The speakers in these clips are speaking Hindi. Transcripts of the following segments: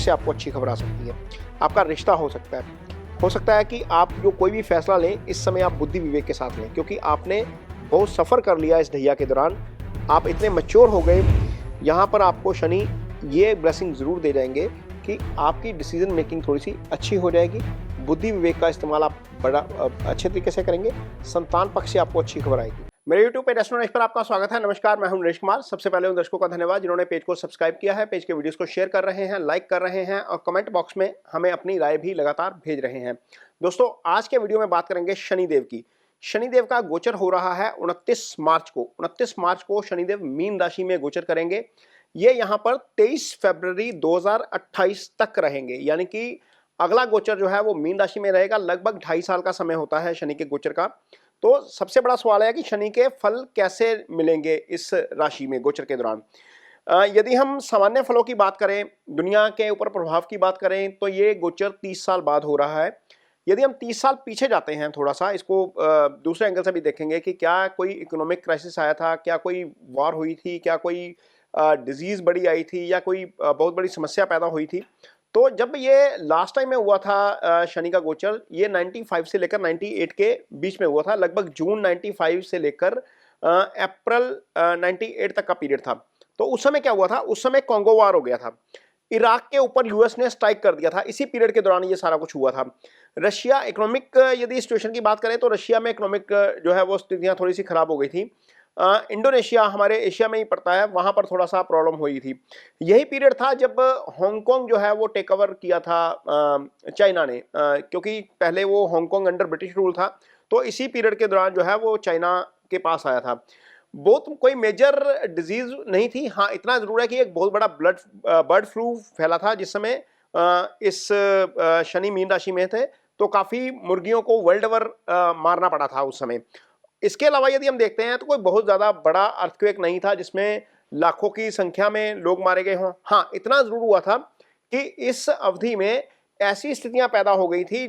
से आपको अच्छी खबर आ सकती है। आपका रिश्ता हो सकता है कि आप जो कोई भी फैसला लें इस समय आप बुद्धि विवेक के साथ लें, क्योंकि आपने बहुत सफ़र कर लिया इस ढैया के दौरान। आप इतने मैच्योर हो गए, यहाँ पर आपको शनि ये ब्लेसिंग ज़रूर दे जाएंगे कि आपकी डिसीजन मेकिंग थोड़ी सी अच्छी हो जाएगी। बुद्धि विवेक का इस्तेमाल आप बड़ा अच्छे तरीके से करेंगे। संतान पक्ष से आपको अच्छी खबर आएगी। मेरे YouTube पे एस्ट्रो नरेश पर आपका स्वागत है। नमस्कार, मैं हूं नरेश कुमार। सबसे पहले उन दर्शकों का धन्यवाद जिन्होंने पेज को सब्सक्राइब किया है, पेज के वीडियोस को शेयर कर रहे हैं, लाइक कर रहे हैं और कमेंट बॉक्स में हमें अपनी राय भी लगातार भेज रहे हैं। दोस्तों, आज के वीडियो में बात करेंगे शनिदेव की। शनिदेव का गोचर हो रहा है 29 मार्च को। 29 मार्च को शनिदेव मीन राशि में गोचर करेंगे। ये यहाँ पर 23 फरवरी 2028 तक रहेंगे, यानी कि अगला गोचर जो है वो मीन राशि में रहेगा। लगभग 2.5 साल का समय होता है शनि के गोचर का। तो सबसे बड़ा सवाल है कि शनि के फल कैसे मिलेंगे इस राशि में गोचर के दौरान। यदि हम सामान्य फलों की बात करें, दुनिया के ऊपर प्रभाव की बात करें, तो ये गोचर 30 साल बाद हो रहा है। यदि हम 30 साल पीछे जाते हैं, थोड़ा सा इसको दूसरे एंगल से भी देखेंगे कि क्या कोई इकोनॉमिक क्राइसिस आया था, क्या कोई वॉर हुई थी, क्या कोई डिजीज़ बड़ी आई थी, या कोई बहुत बड़ी समस्या पैदा हुई थी। तो जब ये लास्ट टाइम में हुआ था शनि का गोचर, ये 95 से लेकर 98 के बीच में हुआ था। लगभग जून 95 से लेकर अप्रैल 98 तक का पीरियड था। तो उस समय क्या हुआ था, उस समय कॉन्गो वार हो गया था। इराक के ऊपर यूएस ने स्ट्राइक कर दिया था। इसी पीरियड के दौरान ये सारा कुछ हुआ था। रशिया इकोनॉमिक यदि सिचुएशन की बात करें तो रशिया में इकोनॉमिक जो है वो स्थितियां थोड़ी सी खराब हो गई थी। इंडोनेशिया हमारे एशिया में ही पड़ता है, वहां पर थोड़ा सा प्रॉब्लम हुई थी। यही पीरियड था जब हांगकांग जो है वो टेक ओवर किया था चाइना ने, क्योंकि पहले वो हांगकांग अंडर ब्रिटिश रूल था। तो इसी पीरियड के दौरान जो है वो चाइना के पास आया था। बहुत कोई मेजर डिजीज नहीं थी। हाँ, इतना जरूर है कि एक बहुत बड़ा बर्ड फ्लू फैला था जिस समय इस शनि मीन राशि में थे, तो काफी मुर्गियों को वर्ल्ड ओवर मारना पड़ा था उस समय। इसके अलावा यदि हम देखते हैं तो कोई बहुत ज्यादा बड़ा अर्थक्वेक नहीं था जिसमें लाखों की संख्या में लोग मारे गए हों। हाँ, इतना जरूर हुआ था कि इस अवधि में ऐसी स्थितियां पैदा हो गई थी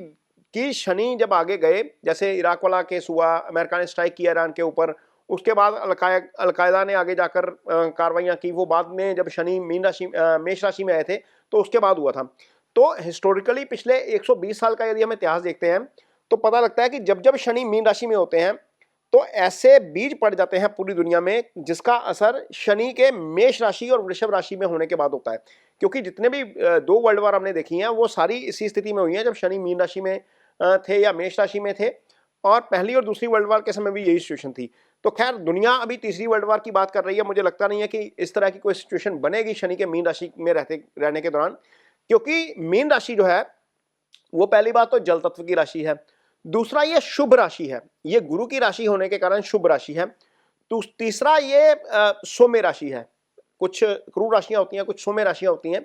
कि शनि जब आगे गए, जैसे इराक वाला केस हुआ, अमेरिका ने स्ट्राइक किया ईरान के ऊपर, उसके बाद अलकायदा ने आगे जाकर कार्रवाइयां की। वो बाद में जब शनि मेष राशि में आए थे तो उसके बाद हुआ था। तो हिस्टोरिकली पिछले 120 साल का यदि हम इतिहास देखते हैं तो पता लगता है कि जब जब शनि मीन राशि में होते हैं तो ऐसे बीज पड़ जाते हैं पूरी दुनिया में जिसका असर शनि के मेष राशि और वृषभ राशि में होने के बाद होता है। क्योंकि जितने भी 2 वर्ल्ड वार हमने देखी हैं वो सारी इसी स्थिति में हुई हैं जब शनि मीन राशि में थे या मेष राशि में थे। और पहली और दूसरी वर्ल्ड वार के समय भी यही सिचुएशन थी। तो खैर, दुनिया अभी तीसरी वर्ल्ड वार की बात कर रही है। मुझे लगता नहीं है कि इस तरह की कोई सिचुएशन बनेगी शनि के मीन राशि में रहने के दौरान, क्योंकि मीन राशि जो है वो पहली बात तो जल तत्व की राशि है। दूसरा, ये शुभ राशि है, ये गुरु की राशि होने के कारण शुभ राशि है। तो तीसरा, ये सौम्य राशि है। कुछ क्रूर राशियां होती हैं, कुछ सौम्य राशियां होती हैं।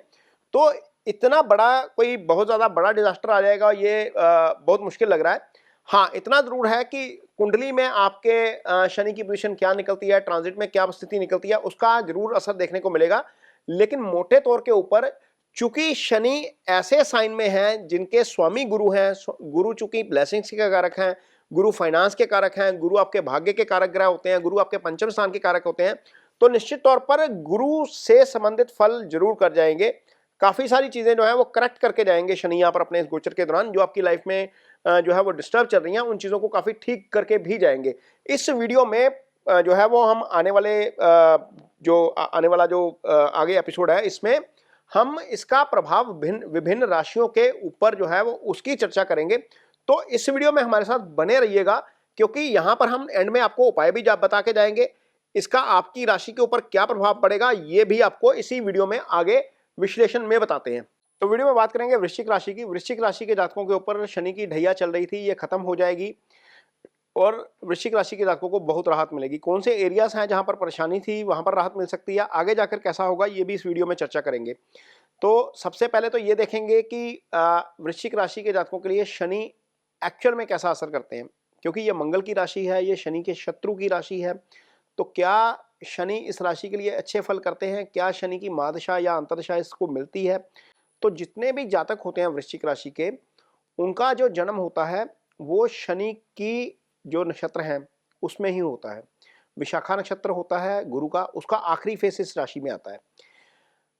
तो इतना बड़ा कोई बहुत ज्यादा बड़ा डिजास्टर आ जाएगा ये बहुत मुश्किल लग रहा है। हाँ, इतना जरूर है कि कुंडली में आपके शनि की पोजीशन क्या निकलती है, ट्रांजिट में क्या स्थिति निकलती है, उसका जरूर असर देखने को मिलेगा। लेकिन मोटे तौर के ऊपर चूंकि शनि ऐसे साइन में हैं जिनके स्वामी गुरु हैं, गुरु चूंकि ब्लेसिंग्स के कारक हैं, गुरु फाइनेंस के कारक हैं, गुरु आपके भाग्य के कारक ग्रह होते हैं, गुरु आपके पंचम स्थान के कारक होते हैं, तो निश्चित तौर पर गुरु से संबंधित फल जरूर कर जाएंगे। काफी सारी चीजें जो है वो करेक्ट करके जाएंगे शनि यहाँ पर अपने इस गोचर के दौरान। जो आपकी लाइफ में जो है वो डिस्टर्ब चल रही हैं उन चीजों को काफी ठीक करके भी जाएंगे। इस वीडियो में जो है वो हम आने वाला जो आगे एपिसोड है इसमें हम इसका प्रभाव विभिन्न राशियों के ऊपर जो है वो उसकी चर्चा करेंगे। तो इस वीडियो में हमारे साथ बने रहिएगा, क्योंकि यहां पर हम एंड में आपको उपाय भी बता के जाएंगे। इसका आपकी राशि के ऊपर क्या प्रभाव पड़ेगा ये भी आपको इसी वीडियो में आगे विश्लेषण में बताते हैं। तो वीडियो में बात करेंगे वृश्चिक राशि की। वृश्चिक राशि के जातकों के ऊपर शनि की ढैया चल रही थी, ये खत्म हो जाएगी और वृश्चिक राशि के जातकों को बहुत राहत मिलेगी। कौन से एरियाज हैं जहां पर परेशानी थी वहां पर राहत मिल सकती है, आगे जाकर कैसा होगा ये भी इस वीडियो में चर्चा करेंगे। तो सबसे पहले तो ये देखेंगे कि वृश्चिक राशि के जातकों के लिए शनि एक्चुअल में कैसा असर करते हैं, क्योंकि ये मंगल की राशि है, ये शनि के शत्रु की राशि है। तो क्या शनि इस राशि के लिए अच्छे फल करते हैं, क्या शनि की महादशा या अंतर्दशा इसको मिलती है? तो जितने भी जातक होते हैं वृश्चिक राशि के, उनका जो जन्म होता है वो शनि की जो नक्षत्र हैं उसमें ही होता है। विशाखा नक्षत्र होता है गुरु का, उसका आखिरी फेस इस राशि में आता है।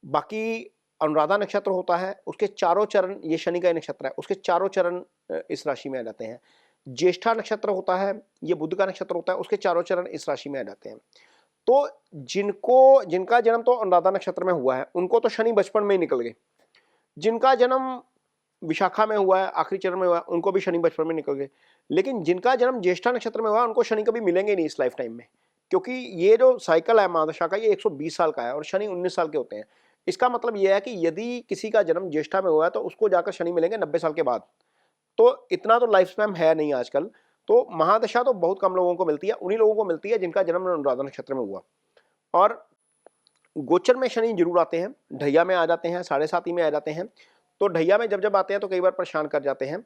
बाकी अनुराधा नक्षत्र होता है उसके चारों चरण, ये शनि का ही नक्षत्र है, उसके चारों चरण इस राशि में आ जाते हैं। ज्येष्ठा नक्षत्र होता है, ये बुध का नक्षत्र होता है, उसके चारों चरण इस राशि में आ जाते हैं। तो जिनका जन्म तो अनुराधा नक्षत्र में हुआ है उनको तो शनि बचपन में ही निकल गए। जिनका जन्म विशाखा में हुआ है, आखिरी चरण में हुआ है, उनको भी शनि बचपन में निकल गए। लेकिन जिनका जन्म ज्येष्ठा नक्षत्र में हुआ है उनको शनि कभी मिलेंगे नहीं इस लाइफ टाइम में, क्योंकि ये जो साइकिल है महादशा का ये 120 साल का है और शनि 19 साल के होते हैं। इसका मतलब यह है कि यदि किसी का जन्म ज्येष्ठा में हुआ है तो उसको जाकर शनि मिलेंगे 90 साल के बाद। तो इतना तो लाइफ स्पैन है नहीं आजकल। तो महादशा तो बहुत कम लोगों को मिलती है, उन्हीं लोगों को मिलती है जिनका जन्म अनुराधा नक्षत्र में हुआ। और गोचर में शनि जरूर आते हैं, ढैया में आ जाते हैं, साढ़े साती में आ जाते हैं। तो ढैया में जब जब आते हैं तो कई बार परेशान कर जाते हैं।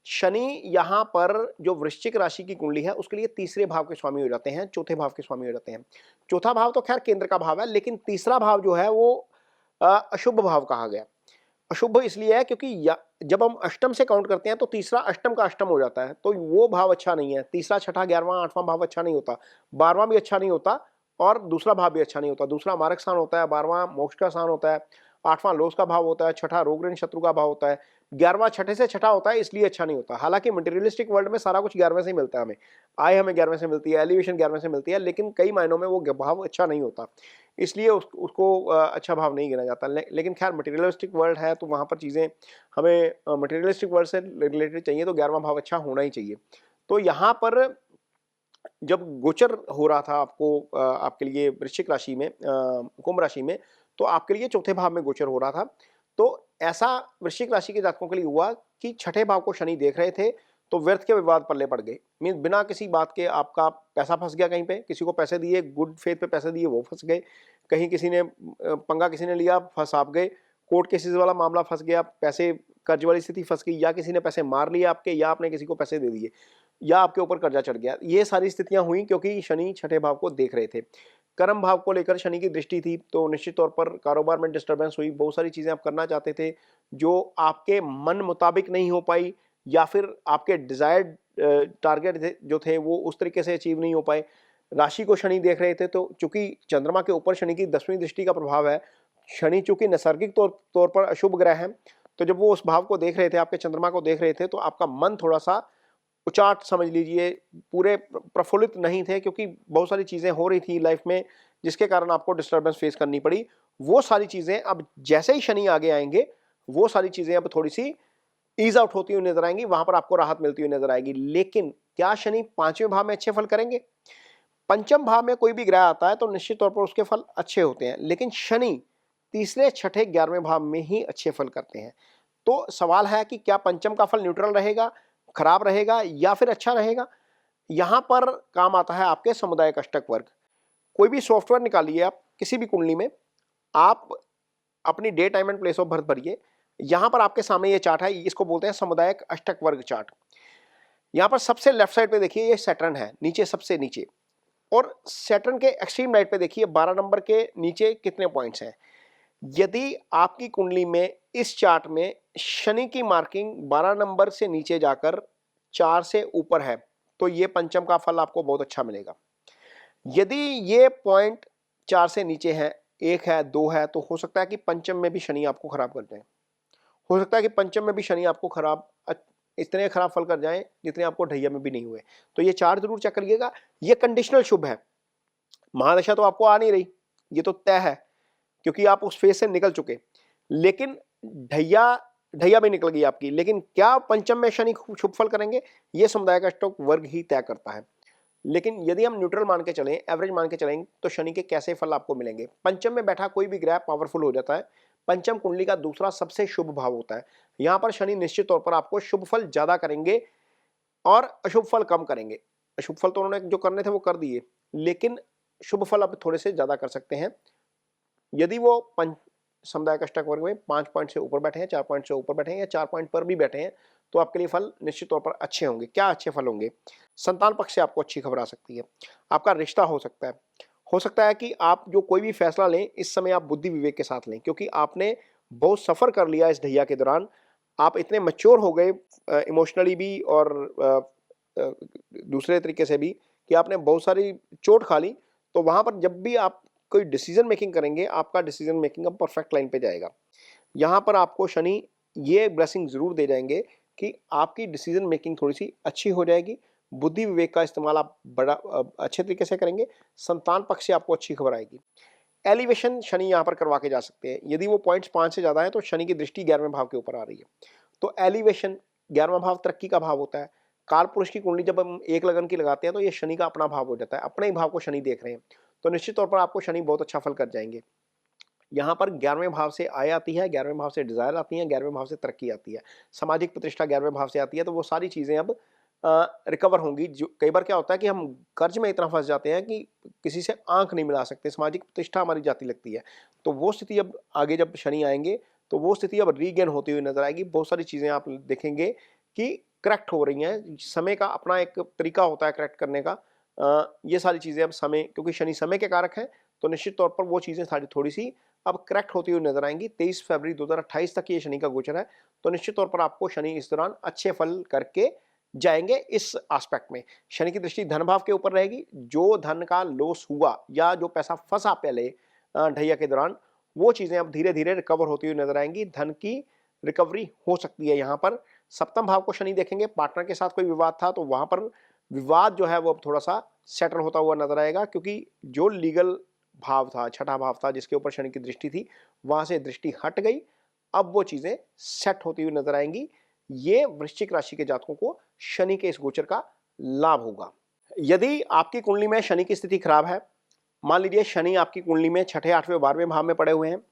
शनि यहाँ पर जो वृश्चिक राशि की कुंडली है उसके लिए तीसरे भाव के स्वामी हो जाते हैं, चौथे भाव के स्वामी हो जाते हैं। चौथा भाव तो खैर केंद्र का भाव है, लेकिन तीसरा भाव जो है वो अशुभ भाव कहा गया। अशुभ इसलिए है क्योंकि जब हम अष्टम से काउंट करते हैं तो तीसरा अष्टम का अष्टम हो जाता है, तो वो भाव अच्छा नहीं है। तीसरा, छठा, 11वां, 8वां भाव अच्छा नहीं होता, 12वां भी अच्छा नहीं होता और दूसरा भाव भी अच्छा नहीं होता। दूसरा मारक स्थान होता है, 12वां मोक्ष का स्थान होता है, 8वां लोस का भाव होता है, छठा रोग ऋण शत्रु का भाव होता है, 11वां छठे से छठा होता है, इसलिए अच्छा नहीं होता। हालांकि मटेरियलिस्टिक वर्ल्ड में सारा कुछ 11वें से ही मिलता है, हमें आय हमें 11वें से मिलती है, एलिवेशन 11वें से मिलती है, लेकिन कई मायनों में वो भाव अच्छा नहीं होता, इसलिए उसको अच्छा भाव नहीं गिना जाता। लेकिन खैर मटेरियलिस्टिक वर्ल्ड है तो वहाँ पर चीज़ें हमें मटेरियलिस्टिक वर्ल्ड से रिलेटेड चाहिए तो 11वां भाव अच्छा होना ही चाहिए। तो यहाँ पर जब गोचर हो रहा था आपके लिए वृश्चिक राशि में, कुंभ राशि में, तो आपके लिए चौथे भाव में गोचर हो रहा था। तो ऐसा वृश्चिक राशि के जातकों के लिए हुआ कि छठे भाव को शनि देख रहे थे तो व्यर्थ के विवाद पल्ले पड़ गए। मीन बिना किसी बात के आपका पैसा फंस गया, कहीं पे किसी को पैसे दिए, गुड फेथ पे पैसे दिए, वो फंस गए। कहीं किसी ने पंगा किसी ने लिया, फंस आप गए। कोर्ट केसेस वाला मामला फंस गया, पैसे कर्ज वाली स्थिति फंस गई, या किसी ने पैसे मार लिए आपके, या आपने किसी को पैसे दे दिए, या आपके ऊपर कर्जा चढ़ गया। ये सारी स्थितियां हुई क्योंकि शनि छठे भाव को देख रहे थे। कर्म भाव को लेकर शनि की दृष्टि थी तो निश्चित तौर पर कारोबार में डिस्टर्बेंस हुई। बहुत सारी चीजें आप करना चाहते थे जो आपके मन मुताबिक नहीं हो पाई, या फिर आपके डिजायर्ड टारगेट जो थे वो उस तरीके से अचीव नहीं हो पाए। राशि को शनि देख रहे थे तो चूंकि चंद्रमा के ऊपर शनि की 10वीं दृष्टि का प्रभाव है, शनि चूंकि नैसर्गिक तौर पर अशुभ ग्रह है, तो जब वो उस भाव को देख रहे थे, आपके चंद्रमा को देख रहे थे, तो आपका मन थोड़ा सा उचाट समझ लीजिए, पूरे प्रफुल्लित नहीं थे, क्योंकि बहुत सारी चीजें हो रही थी लाइफ में जिसके कारण आपको डिस्टर्बेंस फेस करनी पड़ी। वो सारी चीजें अब जैसे ही शनि आगे आएंगे वो सारी चीजें अब थोड़ी सी ईज आउट होती हुई नजर आएंगी, वहां पर आपको राहत मिलती हुई नजर आएगी। लेकिन क्या शनि पांचवें भाव में अच्छे फल करेंगे? पंचम भाव में कोई भी ग्रह आता है तो निश्चित तौर पर उसके फल अच्छे होते हैं, लेकिन शनि तीसरे, छठे, 11वें भाव में ही अच्छे फल करते हैं। तो सवाल है कि क्या पंचम का फल न्यूट्रल रहेगा, खराब रहेगा, या फिर अच्छा रहेगा? यहां पर काम आता है आपके समुदायिक अष्टक वर्ग। कोई भी सॉफ्टवेयर निकालिए आप किसी भी कुंडली में, आप अपनी day time and place of birth भरिए। यहां पर आपके सामने ये चार्ट है, इसको बोलते हैं समुदायिक अष्टक वर्ग चार्ट। यहां पर सबसे लेफ्ट साइड पे देखिए ये सैटर्न है, नीचे सबसे नीचे, और सैटर्न के एक्सट्रीम राइट पे देखिए 12 नंबर के नीचे कितने पॉइंट्स हैं। यदि आपकी कुंडली में इस चार्ट में शनि की मार्किंग 12 नंबर से नीचे जाकर 4 से ऊपर है तो ये पंचम का फल आपको बहुत अच्छा मिलेगा। यदि ये पॉइंट 4 से नीचे है, 1 है, 2 है, तो हो सकता है कि पंचम में भी शनि आपको खराब कर जाए। हो सकता है कि पंचम में भी शनि आपको इतने खराब फल कर जाएं जितने आपको ढैया में भी नहीं हुए। तो ये चार्ट जरूर चेक करिएगा। ये कंडीशनल शुभ है, महादशा तो आपको आ नहीं रही, ये तो तय है क्योंकि आप उस फेज से निकल चुके। लेकिन ढैया भी निकल गई आपकी, लेकिन क्या पंचम में शनि शुभ फल करेंगे, ये समुदाय का अष्टक वर्ग ही तय करता है। लेकिन यदि हम न्यूट्रल मान के चलें, एवरेज मान के चलें, तो शनि के कैसे फल आपको मिलेंगे? पंचम में बैठा कोई भी ग्रह पावरफुल हो जाता है। पंचम कुंडली का दूसरा सबसे शुभ भाव होता है। यहां पर शनि निश्चित तौर पर आपको शुभ फल ज्यादा करेंगे और अशुभ फल कम करेंगे। अशुभ फल तो उन्होंने जो करने थे वो कर दिए, लेकिन शुभ फल अब थोड़े से ज्यादा कर सकते हैं। यदि वो समुदाय अष्टक वर्ग में 5 पॉइंट से ऊपर बैठे हैं, 4 पॉइंट से ऊपर बैठे हैं, या 4 पॉइंट पर भी बैठे हैं, तो आपके लिए फल निश्चित तौर पर अच्छे होंगे। क्या अच्छे फल होंगे? संतान पक्ष से आपको अच्छी खबर आ सकती है, आपका रिश्ता हो सकता है कि आप जो कोई भी फैसला लें इस समय आप बुद्धि विवेक के साथ लें, क्योंकि आपने बहुत सफर कर लिया इस ढैया के दौरान। आप इतने मैच्योर हो गए इमोशनली भी और दूसरे तरीके से भी, कि आपने बहुत सारी चोट खा ली। तो वहां पर जब भी आप कोई डिसीजन मेकिंग करेंगे, आपका डिसीजन मेकिंग अब परफेक्ट लाइन पे जाएगा। यहाँ पर आपको शनि ये ब्लेसिंग ज़रूर दे जाएंगे कि आपकी डिसीजन मेकिंग थोड़ी सी अच्छी हो जाएगी, बुद्धि विवेक का इस्तेमाल आप बड़ा अच्छे तरीके से करेंगे, संतान पक्ष से आपको अच्छी खबर आएगी। एलिवेशन शनि यहाँ पर करवा के जा सकते हैं। यदि वो पॉइंट्स 5 से ज़्यादा है तो शनि की दृष्टि 11वें भाव के ऊपर आ रही है। तो एलिवेशन, 11वां भाव तरक्की का भाव होता है। कालपुरुष की कुंडली जब हम एक लगन की लगाते हैं तो ये शनि का अपना भाव हो जाता है, अपने ही भाव को शनि देख रहे हैं, तो निश्चित तौर पर आपको शनि बहुत अच्छा फल कर जाएंगे। यहाँ पर 11वें भाव से आय आती है, 11वें भाव से डिजायर आती है, 11वें भाव से तरक्की आती है, सामाजिक प्रतिष्ठा 11वें भाव से आती है, तो वो सारी चीजें अब रिकवर होंगी। जो कई बार क्या होता है कि हम कर्ज में इतना फंस जाते हैं कि किसी से आंख नहीं मिला सकते, सामाजिक प्रतिष्ठा हमारी जाती लगती है, तो वो स्थिति अब आगे जब शनि आएंगे तो वो स्थिति अब रीगेन होती हुई नजर आएगी। बहुत सारी चीजें आप देखेंगे कि करेक्ट हो रही हैं। समय का अपना एक तरीका होता है करेक्ट करने का। ये सारी चीजें अब समय, क्योंकि शनि समय के कारक हैं, तो निश्चित तौर पर वो चीजें थोड़ी सी अब करेक्ट होती हुई नजर आएंगी। 23 फरवरी 2028 तक ये शनि का गोचर है, तो निश्चित तौर पर आपको शनि इस दौरान अच्छे फल करके जाएंगे। इस एस्पेक्ट में शनि की दृष्टि धन भाव के ऊपर रहेगी। जो धन का लॉस हुआ या जो पैसा फंसा पहले ढैया के दौरान, वो चीजें अब धीरे धीरे रिकवर होती हुई नजर आएंगी। धन की रिकवरी हो सकती है। यहाँ पर सप्तम भाव को शनि देखेंगे, पार्टनर के साथ कोई विवाद था तो वहां पर विवाद जो है वो अब थोड़ा सा सेटल होता हुआ नजर आएगा, क्योंकि जो लीगल भाव था, छठा भाव था जिसके ऊपर शनि की दृष्टि थी, वहां से दृष्टि हट गई। अब वो चीजें सेट होती हुई नजर आएंगी। ये वृश्चिक राशि के जातकों को शनि के इस गोचर का लाभ होगा। यदि आपकी कुंडली में शनि की स्थिति खराब है, मान लीजिए शनि आपकी कुंडली में छठे, 8वें, 12वें भाव में पड़े हुए हैं,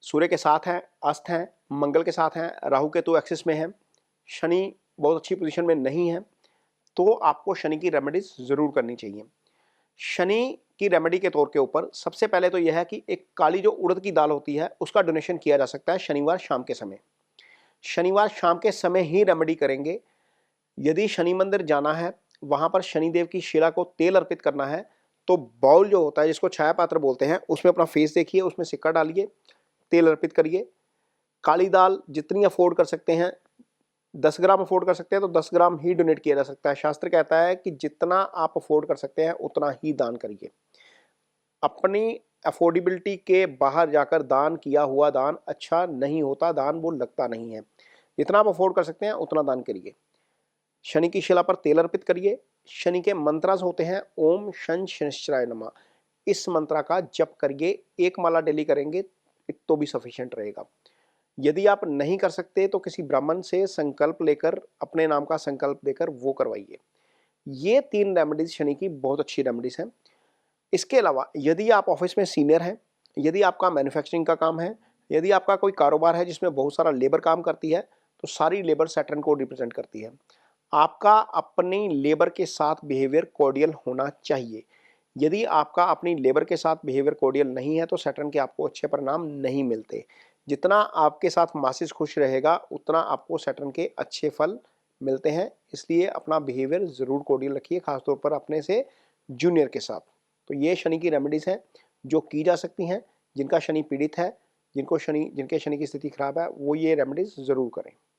सूर्य के साथ हैं, अस्त हैं, मंगल के साथ हैं, राहु केतु एक्सिस में हैं, शनि बहुत अच्छी पोजीशन में नहीं है, तो आपको शनि की रेमेडीज जरूर करनी चाहिए। शनि की रेमेडी के तौर के ऊपर सबसे पहले तो यह है कि एक काली जो उड़द की दाल होती है उसका डोनेशन किया जा सकता है शनिवार शाम के समय। शनिवार शाम के समय ही रेमेडी करेंगे। यदि शनि मंदिर जाना है, वहां पर शनिदेव की शिला को तेल अर्पित करना है, तो बाउल जो होता है जिसको छाया पात्र बोलते हैं, उसमें अपना फेस देखिए, उसमें सिक्का डालिए, तेल अर्पित करिए। काली दाल जितनी अफोर्ड कर सकते हैं, 10 ग्राम अफोर्ड कर सकते हैं तो 10 ग्राम ही डोनेट किया जा सकता है। शास्त्र कहता है कि जितना आप अफोर्ड कर सकते हैं उतना ही दान करिए। अपनी अफोर्डेबिलिटी के बाहर जाकर दान किया हुआ दान अच्छा नहीं होता, दान वो लगता नहीं है। जितना आप अफोर्ड कर सकते हैं उतना दान करिए। शनि की शिला पर तेल अर्पित करिए। शनि के मंत्रास होते हैं ओम शन शनिश्चराय नमः, इस मंत्रा का जप करिए। एक माला डेली करेंगे तो भी सफिशिएंट रहेगा। यदि आप नहीं कर सकते तो किसी ब्राह्मण से संकल्प लेकर, अपने नाम का संकल्प देकर वो करवाइए। ये 3 रेमेडीज शनि की बहुत अच्छी रेमेडीज हैं। इसके अलावा यदि आप ऑफिस में सीनियर हैं, यदि आपका मैन्युफैक्चरिंग का काम है, यदि आपका कोई कारोबार है जिसमें बहुत सारा लेबर काम करती है, तो सारी लेबर सैटर्न को रिप्रेजेंट करती है। आपका अपनी लेबर के साथ बिहेवियर कॉर्डियल होना चाहिए। यदि आपका अपनी लेबर के साथ बिहेवियर कॉर्डियल नहीं है तो सैटर्न के आपको अच्छे परिणाम नहीं मिलते। जितना आपके साथ मासिस खुश रहेगा उतना आपको सैटर्न के अच्छे फल मिलते हैं। इसलिए अपना बिहेवियर ज़रूर कॉर्डियल रखिए, खासतौर पर अपने से जूनियर के साथ। तो ये शनि की रेमेडीज़ हैं जो की जा सकती हैं। जिनका शनि पीड़ित है, जिनके शनि की स्थिति खराब है, वो ये रेमेडीज़ ज़रूर करें।